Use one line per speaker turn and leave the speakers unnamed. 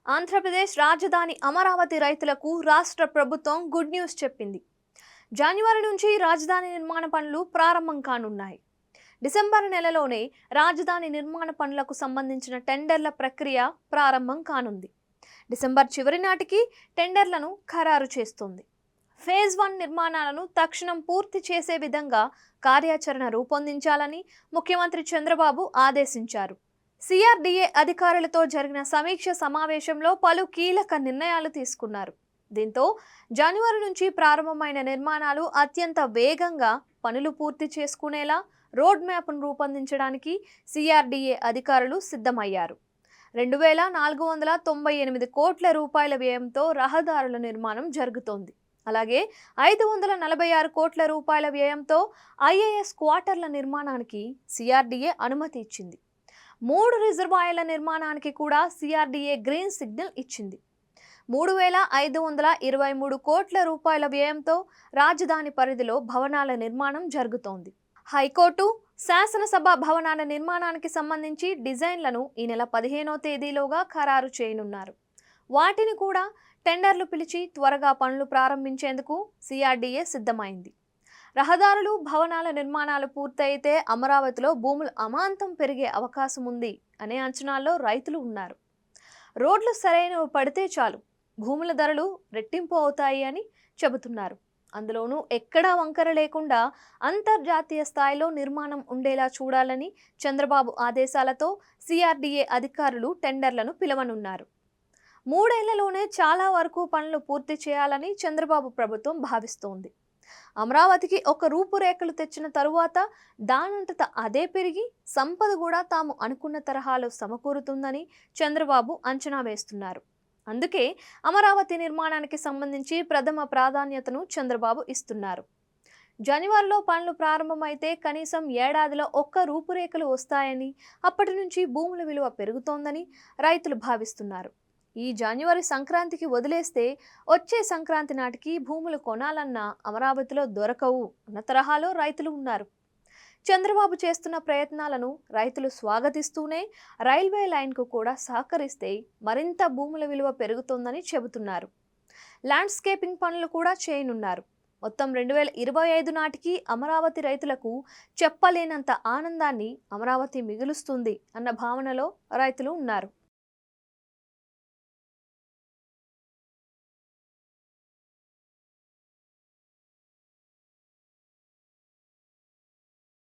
ఆంధ్రప్రదేశ్ రాజధాని అమరావతి రైతులకు రాష్ట్ర ప్రభుత్వం గుడ్ న్యూస్ చెప్పింది. జనవరి నుంచి రాజధాని నిర్మాణ పనులు ప్రారంభం కానున్నాయి. డిసెంబర్ నెలలోనే రాజధాని నిర్మాణ పనులకు సంబంధించిన టెండర్ల ప్రక్రియ ప్రారంభం కానుంది. డిసెంబర్ చివరి నాటికి టెండర్లను ఖరారు చేస్తుంది. ఫేజ్ 1 నిర్మాణాలను తక్షణం పూర్తి చేసే విధంగా కార్యాచరణ రూపొందించాలని ముఖ్యమంత్రి చంద్రబాబు ఆదేశించారు. సిఆర్డీఏ అధికారులతో జరిగిన సమీక్ష సమావేశంలో పలు కీలక నిర్ణయాలు తీసుకున్నారు. దీంతో జనవరి నుంచి ప్రారంభమైన నిర్మాణాలు అత్యంత వేగంగా పనులు పూర్తి చేసుకునేలా రోడ్ మ్యాప్ను రూపొందించడానికి సిఆర్డీఏ అధికారులు సిద్ధమయ్యారు. 2498 కోట్ల రూపాయల వ్యయంతో రహదారుల నిర్మాణం జరుగుతోంది. అలాగే 546 కోట్ల రూపాయల వ్యయంతో ఐఏఎస్ క్వార్టర్ల నిర్మాణానికి సిఆర్డీఏ అనుమతి ఇచ్చింది. 3 రిజర్వాయర్ల నిర్మాణానికి కూడా సిఆర్డీఏ గ్రీన్ సిగ్నల్ ఇచ్చింది. 3523 కోట్ల రూపాయల వ్యయంతో రాజధాని పరిధిలో భవనాల నిర్మాణం జరుగుతోంది. హైకోర్టు, శాసనసభ భవనాల నిర్మాణానికి సంబంధించి డిజైన్లను ఈ నెల 15వ తేదీలోగా ఖరారు చేయనున్నారు. వాటిని కూడా టెండర్లు పిలిచి త్వరగా పనులు ప్రారంభించేందుకు సిఆర్డీఏ సిద్ధమైంది. రహదారులు, భవనాల నిర్మాణాలు పూర్తయితే అమరావతిలో భూములు అమాంతం పెరిగే అవకాశం ఉంది అనే అంచనాల్లో రైతులు ఉన్నారు. రోడ్లు సరైనవి పడితే చాలు భూముల ధరలు రెట్టింపు అవుతాయి అని చెబుతున్నారు. అందులోనూ ఎక్కడా వంకర లేకుండా అంతర్జాతీయ స్థాయిలో నిర్మాణం ఉండేలా చూడాలని చంద్రబాబు ఆదేశాలతో సిఆర్డీఏ అధికారులు టెండర్లను పిలవనున్నారు. 3 ఏళ్లలోనే చాలా వరకు పనులు పూర్తి చేయాలని చంద్రబాబు ప్రభుత్వం భావిస్తోంది. అమరావతికి ఒక రూపురేఖలు తెచ్చిన తరువాత దానంతట అదే పెరిగి సంపద కూడా తాము అనుకున్న తరహాలో సమకూరుతుందని చంద్రబాబు అంచనా వేస్తున్నారు. అందుకే అమరావతి నిర్మాణానికి సంబంధించి ప్రథమ ప్రాధాన్యతను చంద్రబాబు ఇస్తున్నారు. జనవరిలో పనులు ప్రారంభమైతే కనీసం ఏడాదిలో ఒక్క రూపురేఖలు వస్తాయని, అప్పటి నుంచి భూముల విలువ పెరుగుతోందని రైతులు భావిస్తున్నారు. ఈ జనవరి సంక్రాంతికి వదిలేస్తే వచ్చే సంక్రాంతి నాటికి భూములు కొనాలన్నా అమరావతిలో దొరకవు అన్న తరహాలో రైతులు ఉన్నారు. చంద్రబాబు చేస్తున్న ప్రయత్నాలను రైతులు స్వాగతిస్తూనే రైల్వే లైన్కు కూడా సహకరిస్తే మరింత భూముల విలువ పెరుగుతోందని చెబుతున్నారు. ల్యాండ్స్కేపింగ్ పనులు కూడా చేయనున్నారు. మొత్తం 2025 నాటికి అమరావతి రైతులకు చెప్పలేనంత ఆనందాన్ని అమరావతి మిగులుస్తుంది అన్న భావనలో రైతులు ఉన్నారు.